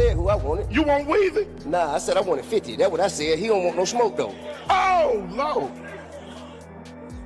said who I wanted. You want Weezy? Nah, I said I wanted 50. That's what I said. He don't want no smoke, though. Oh, Lord.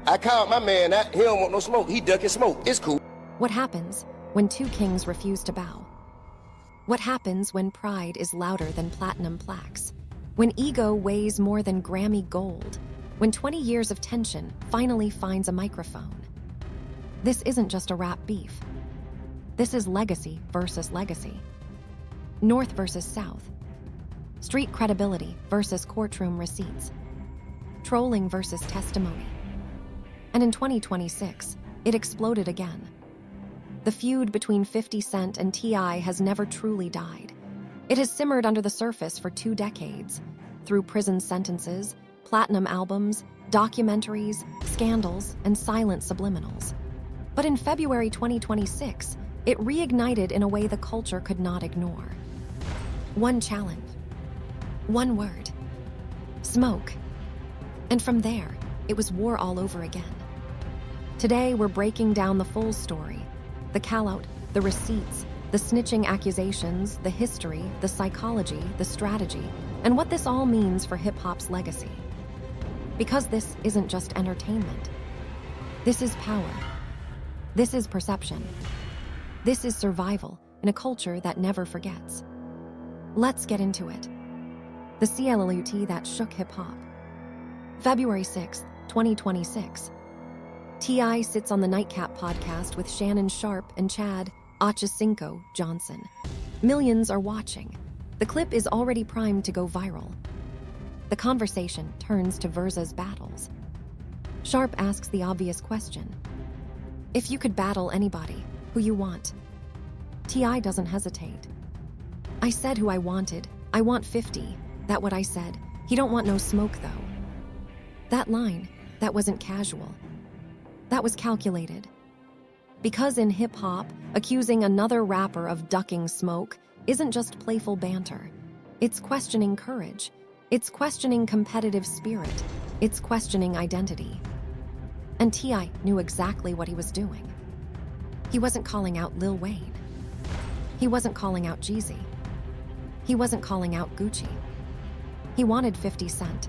I called my man out. He don't want no smoke. He ducking smoke. It's cool. What happens when two kings refuse to bow? What happens when pride is louder than platinum plaques? When ego weighs more than Grammy gold? When 20 years of tension finally finds a microphone? This isn't just a rap beef. This is legacy versus legacy. North versus South. Street credibility versus courtroom receipts. Trolling versus testimony. And in 2026, it exploded again. The feud between 50 Cent and T.I. has never truly died. It has simmered under the surface for 2 decades, through prison sentences, platinum albums, documentaries, scandals, and silent subliminals. But in February 2026, it reignited in a way the culture could not ignore. One challenge. One word. Smoke. And from there, it was war all over again. Today, we're breaking down the full story. The call-out, the receipts, the snitching accusations, the history, the psychology, the strategy, and what this all means for hip-hop's legacy. Because this isn't just entertainment. This is power. This is perception. This is survival in a culture that never forgets. Let's get into it. The CLUT that shook hip-hop. February 6th, 2026. T.I. sits on the Nightcap Podcast with Shannon Sharpe and Chad Ochocinco Johnson. Millions are watching. The clip is already primed to go viral. The conversation turns to Verzuz battles. Sharpe asks the obvious question. If you could battle anybody, who you want? T.I. doesn't hesitate. I said who I wanted. I want 50. That what I said. He don't want no smoke, though. That line, that wasn't casual. That was calculated. Because in hip-hop, accusing another rapper of ducking smoke isn't just playful banter. It's questioning courage. It's questioning competitive spirit. It's questioning identity. And T.I. knew exactly what he was doing. He wasn't calling out Lil Wayne. He wasn't calling out Jeezy. He wasn't calling out Gucci. He wanted 50 Cent.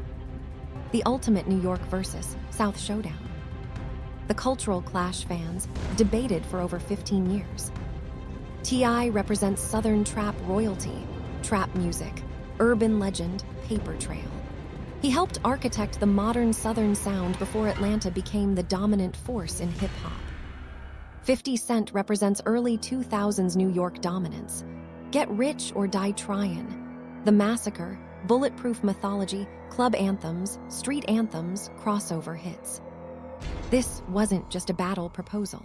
The ultimate New York versus South showdown. The cultural clash fans debated for over 15 years. T.I. represents Southern trap royalty, trap music, urban legend, paper trail. He helped architect the modern Southern sound before Atlanta became the dominant force in hip-hop. 50 Cent represents early 2000s New York dominance. Get rich or die tryin'. The massacre, bulletproof mythology, club anthems, street anthems, crossover hits. This wasn't just a battle proposal.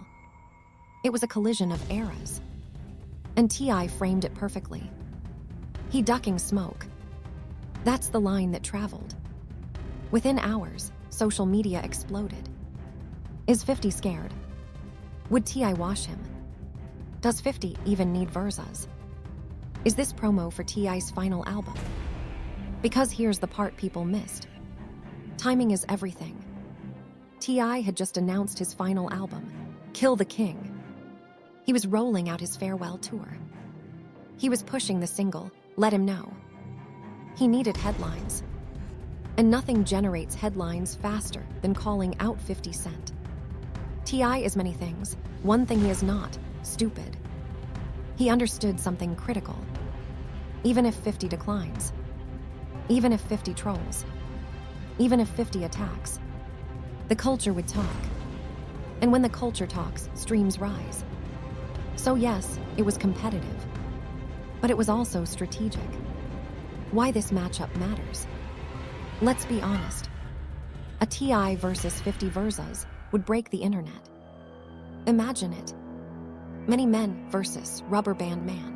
It was a collision of eras. And T.I. framed it perfectly. He ducking smoke. That's the line that traveled. Within hours, social media exploded. Is 50 scared? Would T.I. wash him? Does 50 even need Verzuz? Is this promo for T.I.'s final album? Because here's the part people missed. Timing is everything. T.I. had just announced his final album, Kill the King. He was rolling out his farewell tour. He was pushing the single, Let Him Know. He needed headlines. And nothing generates headlines faster than calling out 50 Cent. T.I. is many things. One thing he is not, stupid. He understood something critical. Even if 50 declines. Even if 50 trolls. Even if 50 attacks. The culture would talk. And when the culture talks, streams rise. So yes, it was competitive. But it was also strategic. Why this matchup matters. Let's be honest. A T.I. versus 50 Verzuz would break the internet. Imagine it. Many Men versus Rubber Band Man.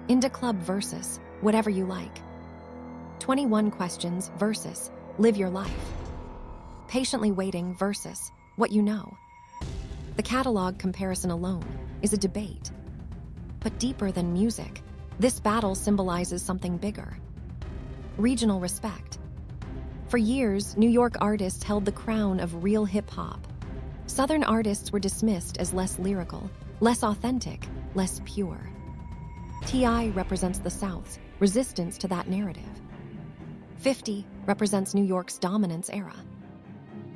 Indie Club versus Whatever You Like. 21 Questions versus Live Your Life. Patiently Waiting versus What You Know. The catalog comparison alone is a debate. But deeper than music, this battle symbolizes something bigger. Regional respect. For years, New York artists held the crown of real hip-hop. Southern artists were dismissed as less lyrical, less authentic, less pure. T.I. represents the South's resistance to that narrative. 50 represents New York's dominance era.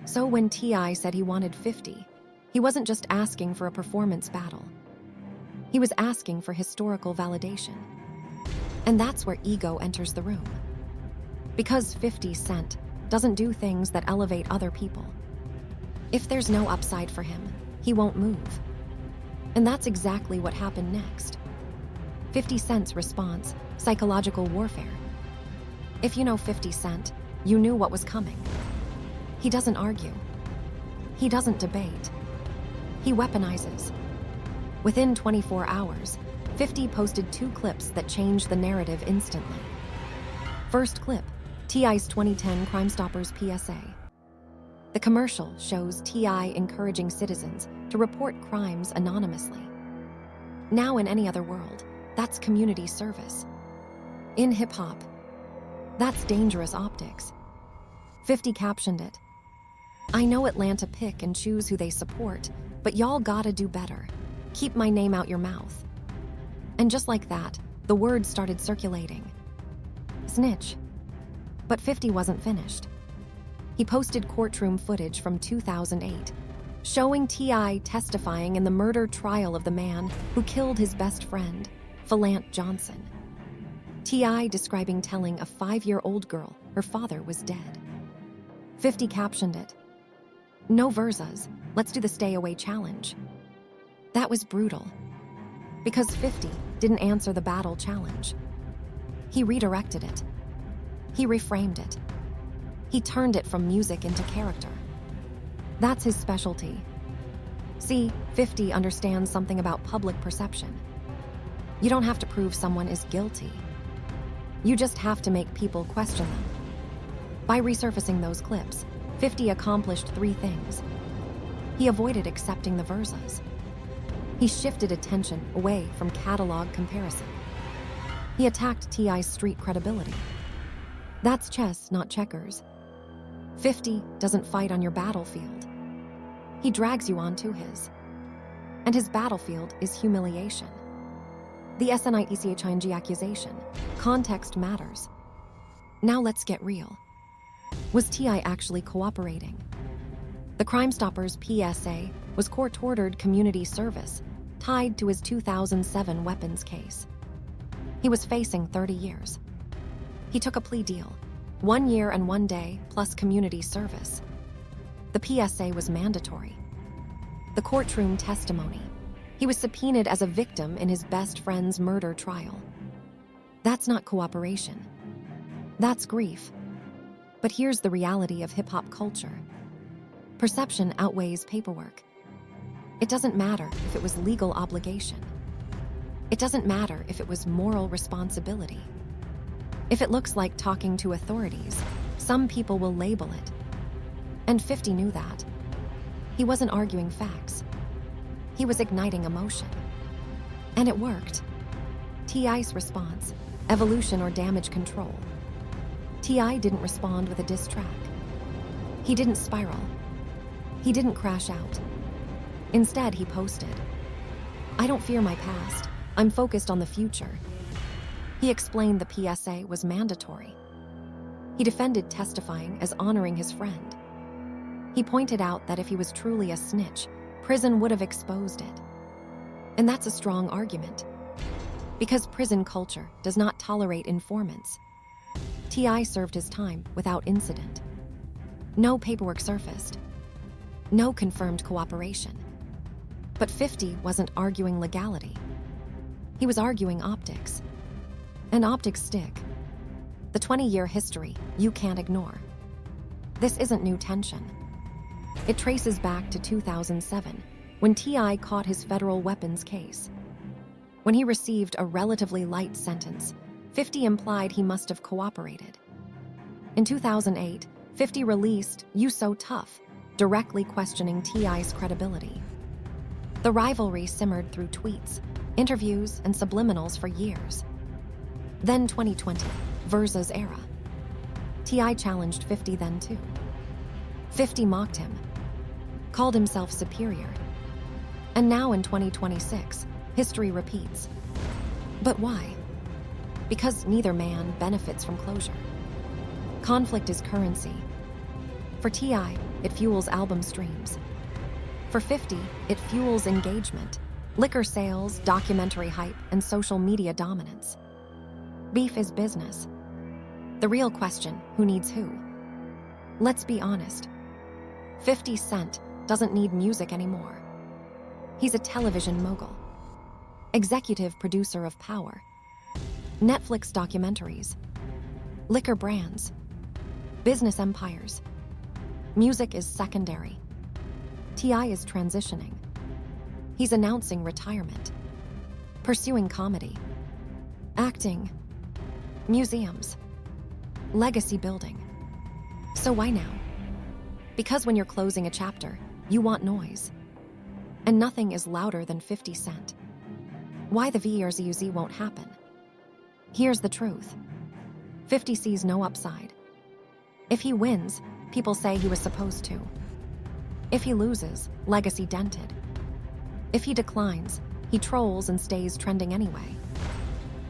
So when T.I. said he wanted 50, he wasn't just asking for a performance battle. He was asking for historical validation. And that's where ego enters the room. Because 50 Cent doesn't do things that elevate other people. If there's no upside for him, he won't move. And that's exactly what happened next. 50 Cent's response, psychological warfare. If you know 50 Cent, you knew what was coming. He doesn't argue. He doesn't debate. He weaponizes. Within 24 hours, 50 posted 2 clips that changed the narrative instantly. First clip, T.I.'s 2010 Crimestoppers PSA. The commercial shows T.I. encouraging citizens to report crimes anonymously. Now in any other world, that's community service. In hip-hop, that's dangerous optics. 50 captioned it. I know Atlanta pick and choose who they support, but y'all gotta do better. Keep my name out your mouth. And just like that, the word started circulating. Snitch. But 50 wasn't finished. He posted courtroom footage from 2008, showing T.I. testifying in the murder trial of the man who killed his best friend, Philante Johnson. T.I. describing telling a 5-year-old girl her father was dead. 50 captioned it. No Verzuz, let's do the stay away challenge. That was brutal. Because 50 didn't answer the battle challenge. He redirected it. He reframed it. He turned it from music into character. That's his specialty. See, 50 understands something about public perception. You don't have to prove someone is guilty. You just have to make people question them. By resurfacing those clips, 50 accomplished 3 things. He avoided accepting the Verzuz. He shifted attention away from catalog comparison. He attacked T.I.'s street credibility. That's chess, not checkers. 50 doesn't fight on your battlefield. He drags you onto his. And his battlefield is humiliation. The SNITCHING accusation. Context matters. Now let's get real. Was T.I. actually cooperating? The Crimestoppers PSA was court-ordered community service tied to his 2007 weapons case. He was facing 30 years. He took a plea deal, 1 year and 1 day plus community service. The PSA was mandatory. The courtroom testimony. He was subpoenaed as a victim in his best friend's murder trial. That's not cooperation. That's grief. But here's the reality of hip-hop culture. Perception outweighs paperwork. It doesn't matter if it was legal obligation. It doesn't matter if it was moral responsibility. If it looks like talking to authorities, some people will label it. And 50 knew that. He wasn't arguing facts. He was igniting emotion. And it worked. T.I.'s response, evolution or damage control. T.I. didn't respond with a diss track. He didn't spiral. He didn't crash out. Instead, he posted, I don't fear my past. I'm focused on the future. He explained the PSA was mandatory. He defended testifying as honoring his friend. He pointed out that if he was truly a snitch, prison would have exposed it. And that's a strong argument. Because prison culture does not tolerate informants. T.I. served his time without incident. No paperwork surfaced. No confirmed cooperation. But 50 wasn't arguing legality. He was arguing optics. And optics stick. The 20-year history you can't ignore. This isn't new tension. It traces back to 2007, when T.I. caught his federal weapons case. When he received a relatively light sentence, 50 implied he must have cooperated. In 2008, 50 released You So Tough, directly questioning T.I.'s credibility. The rivalry simmered through tweets, interviews, and subliminals for years. Then 2020, Verzuz era. T.I. challenged 50 then too. 50 mocked him, called himself superior. And now in 2026, history repeats. But why? Because neither man benefits from closure. Conflict is currency. For T.I., it fuels album streams. For 50, it fuels engagement, liquor sales, documentary hype, and social media dominance. Beef is business. The real question, who needs who? Let's be honest. 50 Cent doesn't need music anymore. He's a television mogul, executive producer of Power, Netflix documentaries, liquor brands, business empires. Music is secondary. T.I. is transitioning. He's announcing retirement, pursuing comedy, acting, museums, legacy building. So why now? Because when you're closing a chapter, you want noise. And nothing is louder than 50 Cent. Why the Verzuz won't happen? Here's the truth. 50 sees no upside. If he wins, people say he was supposed to. If he loses, legacy dented. If he declines, he trolls and stays trending anyway.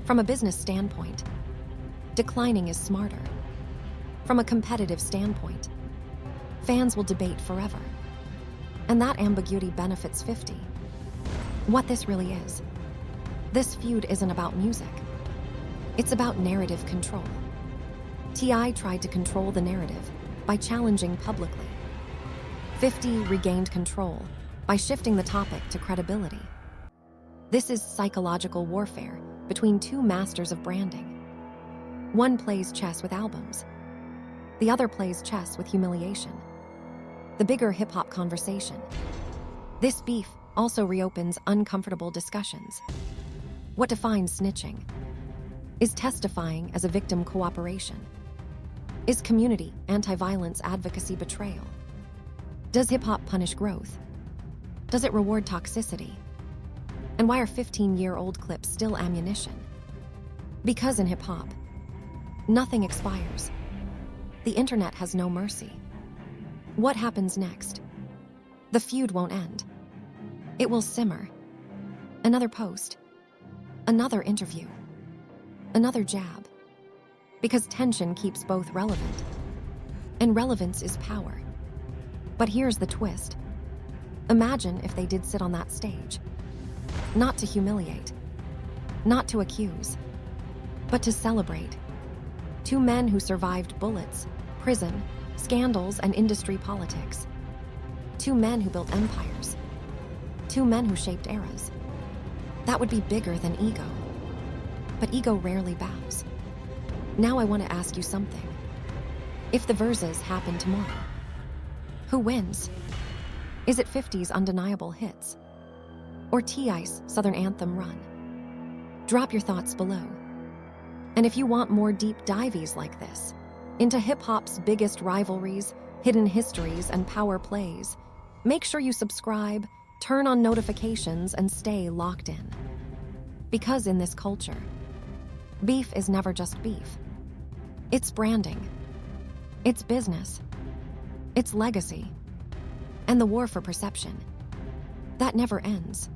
From a business standpoint, declining is smarter. From a competitive standpoint, fans will debate forever. And that ambiguity benefits 50. What this really is, this feud isn't about music. It's about narrative control. T.I. tried to control the narrative by challenging publicly. 50 regained control by shifting the topic to credibility. This is psychological warfare between two masters of branding. One plays chess with albums. The other plays chess with humiliation. The bigger hip-hop conversation. This beef also reopens uncomfortable discussions. What defines snitching? Is testifying as a victim cooperation? Is community anti-violence advocacy betrayal? Does hip-hop punish growth? Does it reward toxicity? And why are 15-year-old clips still ammunition? Because in hip-hop, nothing expires. The internet has no mercy. What happens next? The feud won't end. It will simmer. Another post. Another interview. Another jab. Because tension keeps both relevant. And relevance is power. But here's the twist. Imagine if they did sit on that stage. Not to humiliate. Not to accuse. But to celebrate. Two men who survived bullets, prison, scandals, and industry politics. Two men who built empires. Two men who shaped eras. That would be bigger than ego. But ego rarely bows. Now I want to ask you something. If the Verzuz happen tomorrow, who wins? Is it 50's undeniable hits? Or T.I.'s Southern Anthem run? Drop your thoughts below. And if you want more deep dives like this, into hip-hop's biggest rivalries, hidden histories, and power plays, make sure you subscribe, turn on notifications, and stay locked in. Because in this culture, beef is never just beef. It's branding. It's business. It's legacy. And the war for perception. That never ends.